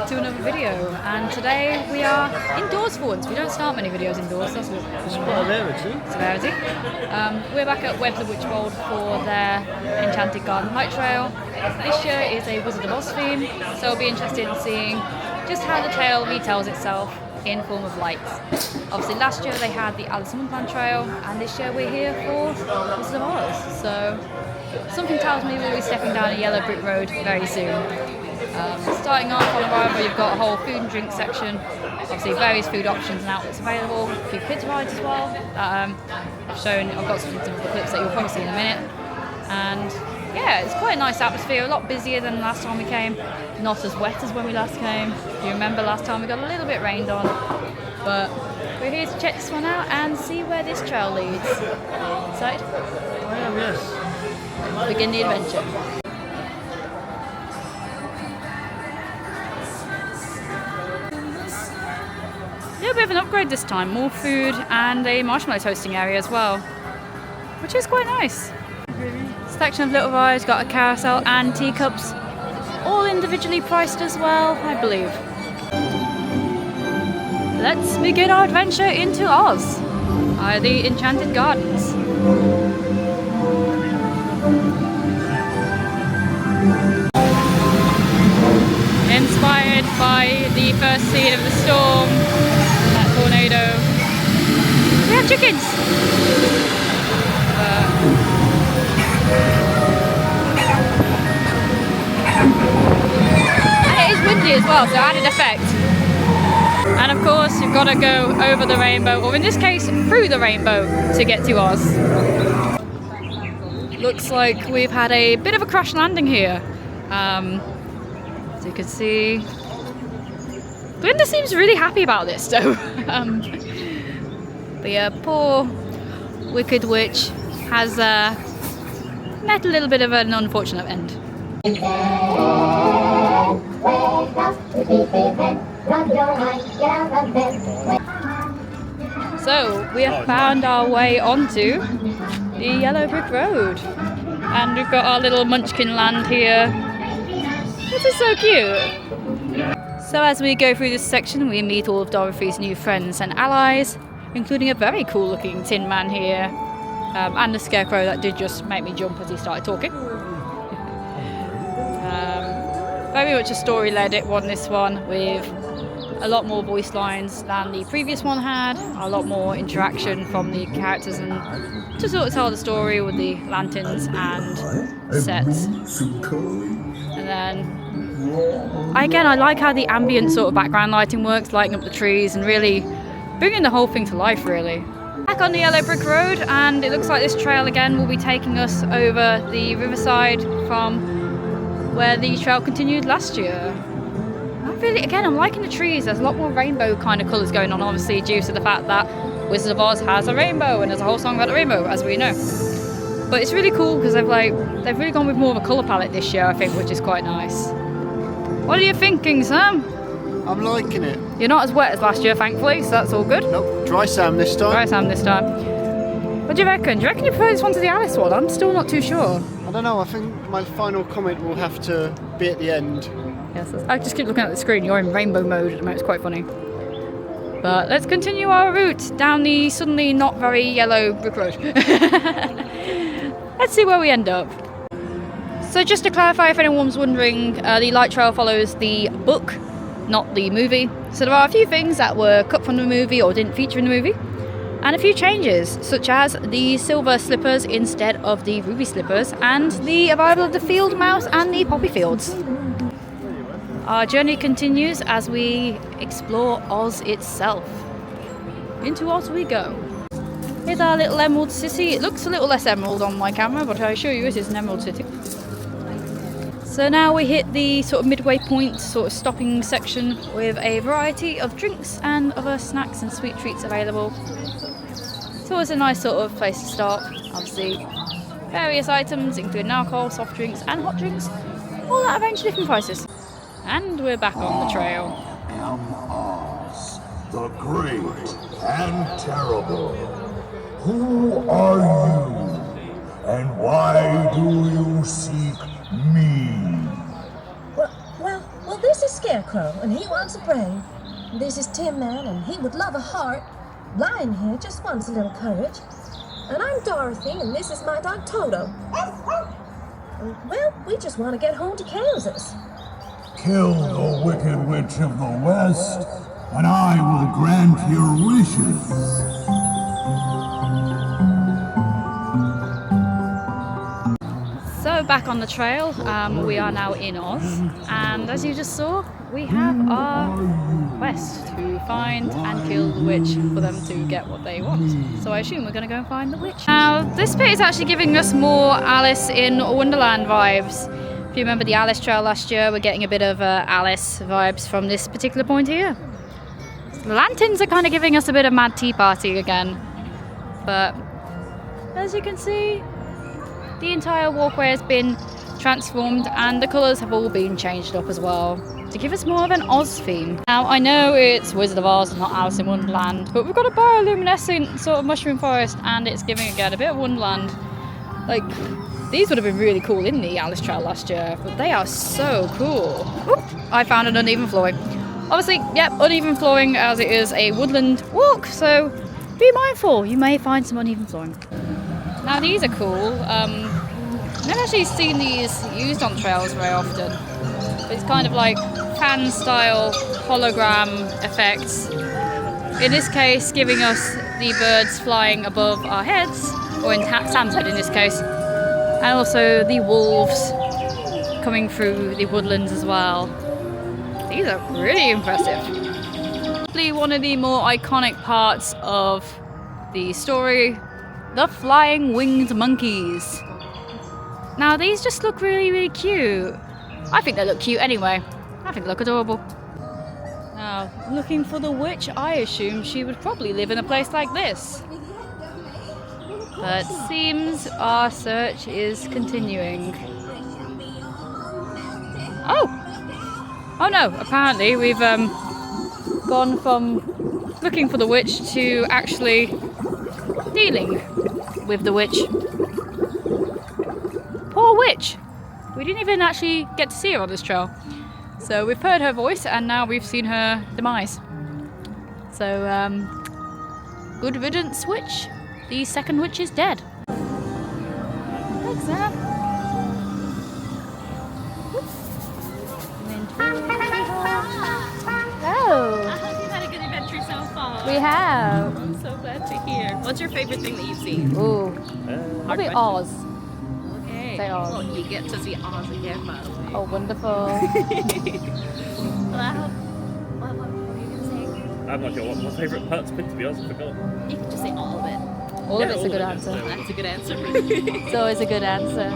back to another video, and today we are indoors for once. We don't start many videos indoors, that's It's quite a rarity. It's a rarity. We're back at Wychbold for their Enchanted Garden Light Trail. This year is a Wizard of Oz theme, so we'll be interested in seeing just how the trail retells itself in form of lights. Obviously last year they had the Alice in Wonderland Trail, and this year we're here for Wizard of Oz. So something tells me we'll be stepping down a yellow brick road very soon. Starting off on arrival, you've got a whole food and drink section, obviously various food options and outlets available, a few kids rides as well. I've got some of the clips that you'll probably see in a minute. And yeah, it's quite a nice atmosphere, a lot busier than last time we came, not as wet as when we last came. If you remember last time we got a little bit rained on, but we're here to check this one out and see where this trail leads. Excited? I am, yes. Begin the adventure. Yeah, a bit of an upgrade this time, more food and a marshmallow toasting area as well, which is quite nice. Section of little rides, got a carousel and teacups, all individually priced as well, I believe. Let's begin our adventure into Oz, the Enchanted Gardens. Inspired by the first scene of the storm, that tornado. We have chickens! And it is windy as well, so added effect. And of course, you've got to go over the rainbow, or in this case, through the rainbow to get to Oz. Looks like we've had a bit of a crash landing here. As you can see, Glinda seems really happy about this though. But yeah, poor Wicked Witch has met a little bit of an unfortunate end. So we have found our way onto the yellow brick road, and we've got our little munchkin land here. This is so cute. So as we go through this section, we meet all of Dorothy's new friends and allies, including a very cool looking tin man here, and the scarecrow that did just make me jump as he started talking. Very much a story-led one, this one, with a lot more voice lines than the previous one had, a lot more interaction from the characters, and to sort of tell the story with the lanterns and sets. And then, again, I like how the ambient sort of background lighting works, lighting up the trees and really bringing the whole thing to life, really. Back on the yellow brick road, and it looks like this trail again will be taking us over the riverside from where the trail continued last year. I'm liking the trees. There's a lot more rainbow kind of colours going on, obviously due to the fact that Wizard of Oz has a rainbow and there's a whole song about the rainbow, as we know. But it's really cool because they've really gone with more of a colour palette this year, I think, which is quite nice. What are you thinking, Sam? I'm liking it. You're not as wet as last year, thankfully, so that's all good. Nope, dry Sam this time. Dry Sam this time. What do you reckon? Do you reckon you prefer this one to the Alice one? I'm still not too sure. I don't know, I think my final comment will have to be at the end. Yes, I just keep looking at the screen. You're in rainbow mode at the moment. It's quite funny. But let's continue our route down the suddenly not very yellow brick road. Let's see where we end up. So just to clarify, if anyone's wondering, the light trail follows the book, not the movie. So there are a few things that were cut from the movie or didn't feature in the movie, and a few changes, such as the silver slippers instead of the ruby slippers, and the arrival of the field mouse and the poppy fields. Our journey continues as we explore Oz itself. Into Oz we go. Here's our little emerald city. It looks a little less emerald on my camera, but I assure you it is an emerald city. So now we hit the sort of midway point, sort of stopping section, with a variety of drinks and other snacks and sweet treats available. It's always a nice sort of place to stop. Obviously, various items, including alcohol, soft drinks and hot drinks, all at a range of different prices. And we're back on the trail. I am Oz, the great and terrible. Who are you? And why do you seek me? Well, Well, this is Scarecrow, and he wants a brain. This is Tin Man, and he would love a heart. Lion here just wants a little courage. And I'm Dorothy, and this is my dog Toto. Well, we just want to get home to Kansas. Kill the Wicked Witch of the West, and I will grant your wishes. So back on the trail, we are now in Oz, and as you just saw, we have our quest to find and kill the witch for them to get what they want. So I assume we're going to go and find the witch. Now, this bit is actually giving us more Alice in Wonderland vibes. If you remember the Alice trail last year, we're getting a bit of Alice vibes from this particular point here. The lanterns are kind of giving us a bit of Mad Tea Party again, but as you can see, the entire walkway has been transformed and the colours have all been changed up as well to give us more of an Oz theme. Now, I know it's Wizard of Oz, not Alice in Wonderland, but we've got a bioluminescent sort of mushroom forest and it's giving again a bit of Wonderland. Like, these would have been really cool in the Alice trail last year, but they are so cool. Oop, I found an uneven flooring. Obviously, yep, uneven flooring as it is a woodland walk, so be mindful, you may find some uneven flooring. Now these are cool. I've never actually seen these used on trails very often. But it's kind of like fan style hologram effects. In this case, giving us the birds flying above our heads, or in Sam's head in this case, and also the wolves coming through the woodlands as well. These are really impressive. Probably one of the more iconic parts of the story, the flying winged monkeys. Now these just look really, really cute. I think they look cute anyway. I think they look adorable. Now, looking for the witch, I assume she would probably live in a place like this. But seems our search is continuing. Oh no, apparently we've gone from looking for the witch to actually dealing with the witch. Poor witch! We didn't even actually get to see her on this trail. So we've heard her voice and now we've seen her demise. So, good riddance, witch. The second witch is dead. Thanks, Sam. Oh! I hope you've had a good adventure so far. We have. I'm so glad to hear. What's your favorite thing that you've seen? Ooh. Probably Oz. Okay. Say Oz. Well, you get to see Oz again, by the way. Oh, wonderful. Well, I hope... What were you going to say? I'm not sure what my favourite part's been, to be honest, I forgot. You can just say all of it. All of Yeah, it's all a good of it. answer. That's a good answer. It's always a good answer.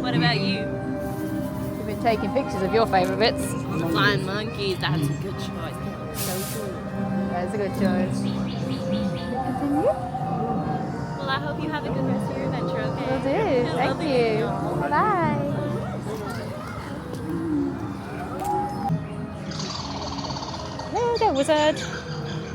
What about you? You've been taking pictures of your favourite bits. The flying monkeys. That's a good choice. They look so cool. That's a good choice. Continue? Well, I hope you have a good rest of your adventure, okay? Will do. Thank you. Bye. Hello there, wizard.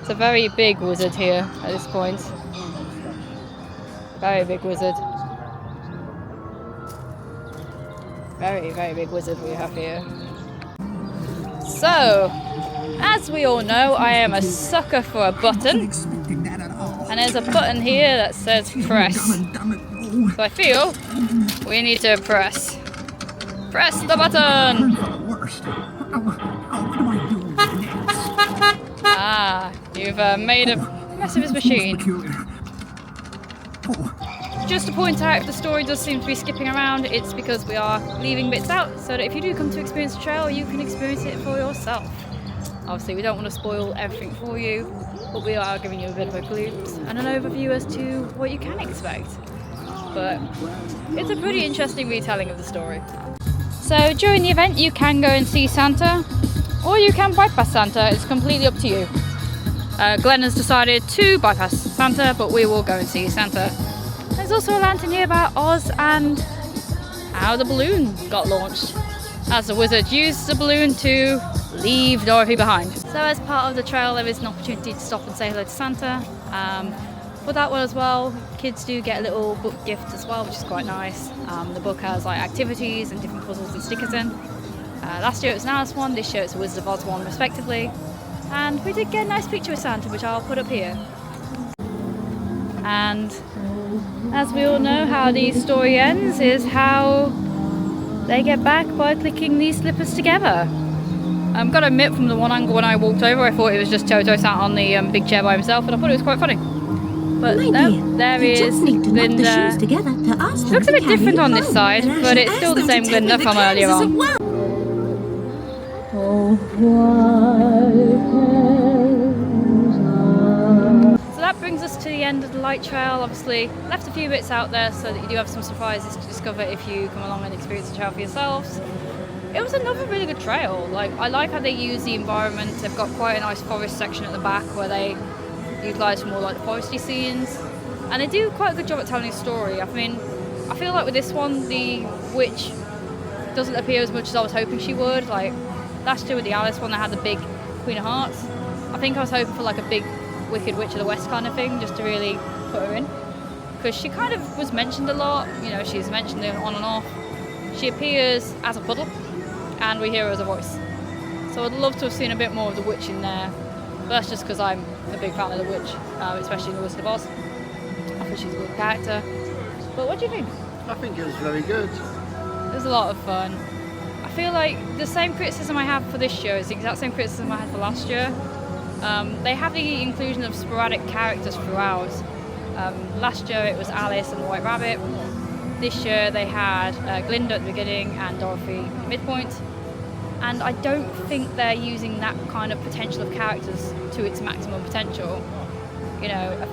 It's a very big wizard here at this point. Very big wizard. Very, very big wizard we have here. So, as we all know, I am a sucker for a button. And there's a button here that says press. So I feel we need to press. Press the button! Ah, you've made a mess of his machine. Just to point out, if the story does seem to be skipping around, it's because we are leaving bits out so that if you do come to experience the trail, you can experience it for yourself. Obviously, we don't want to spoil everything for you, but we are giving you a bit of a glimpse and an overview as to what you can expect. But it's a pretty interesting retelling of the story. So during the event, you can go and see Santa, or you can bypass Santa. It's completely up to you. Glenn has decided to bypass Santa, but we will go and see Santa. There's also a lantern here about Oz and how the balloon got launched, as the wizard used the balloon to leave Dorothy behind. So as part of the trail, there is an opportunity to stop and say hello to Santa. For that one as well, kids do get a little book gift as well, which is quite nice. The book has like activities and different puzzles and stickers in. Last year it was an Alice one, this year it's a Wizard of Oz one respectively. And we did get a nice picture with Santa, which I'll put up here. And as we all know, how the story ends is how they get back by clicking these slippers together. I've got to admit, from the one angle when I walked over, I thought it was just Toto sat on the big chair by himself, and I thought it was quite funny. But there is Glinda. She looks a bit different on this side, but it's still the same Glinda from earlier on. So that brings us to the end of the light trail. Obviously, left a few bits out there so that you do have some surprises to discover if you come along and experience the trail for yourselves. It was another really good trail. Like, I like how they use the environment. They've got quite a nice forest section at the back where they utilise more like the foresty scenes, and they do quite a good job at telling a story. I mean, I feel like with this one, the witch doesn't appear as much as I was hoping she would. Like last year with the Alice one, they had the big Queen of Hearts. I think I was hoping for like a big Wicked Witch of the West kind of thing, just to really put her in, because she kind of was mentioned a lot. You know, she's mentioned on and off. She appears as a puddle, and we hear her as a voice. So I'd love to have seen a bit more of the witch in there. But that's just because I'm a big fan of the witch, especially in the Wizard of Oz. I think she's a good character. But what do you think? I think it was very good. It was a lot of fun. I feel like the same criticism I have for this show is the exact same criticism I had for last year. They have the inclusion of sporadic characters throughout. Last year it was Alice and the White Rabbit. This year they had Glinda at the beginning and Dorothy at midpoint. And I don't think they're using that kind of potential of characters to its maximum potential. You know,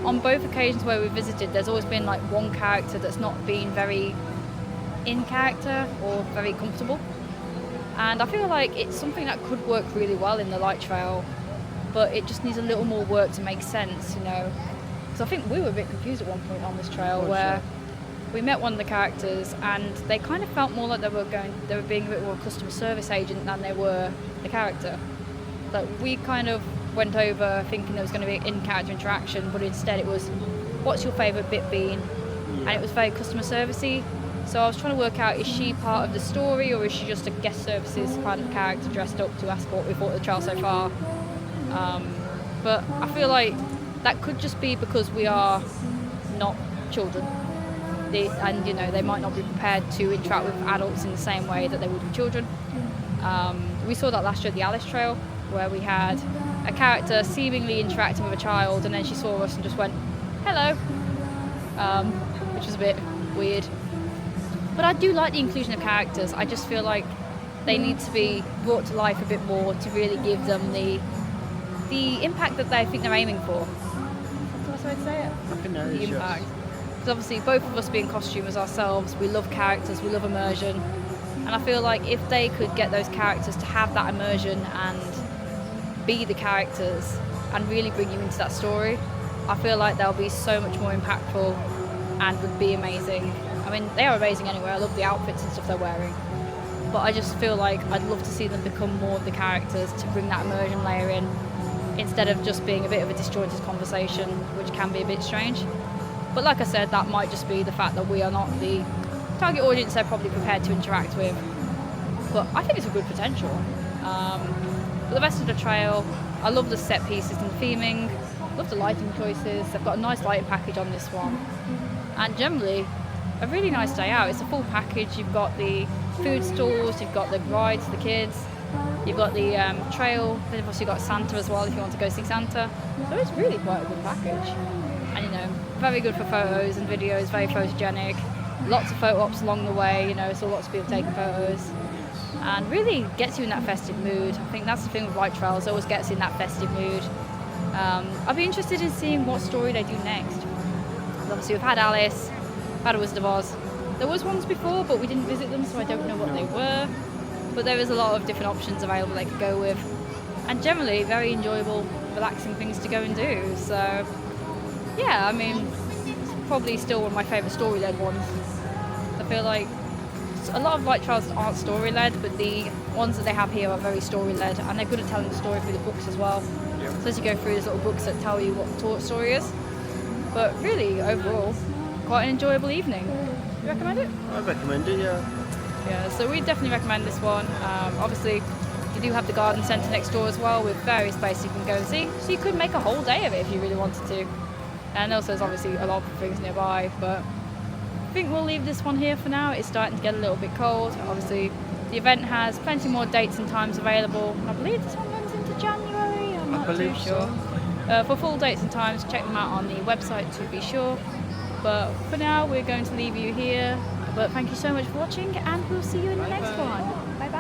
on both occasions where we visited, there's always been like one character that's not been very in character or very comfortable. And I feel like it's something that could work really well in the light trail, but it just needs a little more work to make sense, you know. Because I think we were a bit confused at one point on this trail where we met one of the characters and they kind of felt more like they were being a bit more a customer service agent than they were the character. Like we kind of went over thinking there was going to be an in-character interaction, but instead it was, what's your favourite bit been? And it was very customer servicey. So I was trying to work out, is she part of the story or is she just a guest services kind of character dressed up to ask what we thought of the trail so far? But I feel like that could just be because we are not children. And you know, they might not be prepared to interact with adults in the same way that they would with children. We saw that last year at the Alice Trail, where we had a character seemingly interacting with a child, and then she saw us and just went, hello, which was a bit weird. But I do like the inclusion of characters. I just feel like they need to be brought to life a bit more to really give them the impact that they think they're aiming for. That's the best way to say it. I think that The is, impact. yes. Because obviously both of us being costumers ourselves, we love characters, we love immersion, and I feel like if they could get those characters to have that immersion and be the characters and really bring you into that story, I feel like they'll be so much more impactful and would be amazing. I mean, they are amazing anyway. I love the outfits and stuff they're wearing, but I just feel like I'd love to see them become more of the characters to bring that immersion layer in, instead of just being a bit of a disjointed conversation, which can be a bit strange. But like I said, that might just be the fact that we are not the target audience they're probably prepared to interact with. But I think it's a good potential. For the rest of the trail, I love the set pieces and theming, love the lighting choices. They've got a nice lighting package on this one. And generally, a really nice day out. It's a full package. You've got the food stalls, you've got the rides for the kids, you've got the trail, then you've also got Santa as well if you want to go see Santa. So it's really quite a good package. And you know, very good for photos and videos, very photogenic. Lots of photo ops along the way, you know, so lots of people taking photos. And really gets you in that festive mood. I think that's the thing with light trails, it always gets you in that festive mood. I'll be interested in seeing what story they do next. Obviously we've had Alice, we've had a Wizard of Oz. There was ones before, but we didn't visit them, so I don't know what they were. But there is a lot of different options available they could go with. And generally very enjoyable, relaxing things to go and do. So yeah, I mean, it's probably still one of my favourite story-led ones. I feel like a lot of light trails aren't story-led, but the ones that they have here are very story-led, and they're good at telling the story through the books as well. Yeah. So as you go through, there's little books that tell you what the story is. But really, overall, quite an enjoyable evening. You recommend it? I recommend it, yeah. Yeah, so we definitely recommend this one. Obviously, you do have the garden centre next door as well with various places you can go and see. So you could make a whole day of it if you really wanted to. And also there's obviously a lot of things nearby, but I think we'll leave this one here for now. It's starting to get a little bit cold. Obviously, the event has plenty more dates and times available. I believe this one runs into January, I'm not too sure. For full dates and times, check them out on the website to be sure. But for now, we're going to leave you here. But thank you so much for watching, and we'll see you in the next one. Bye bye.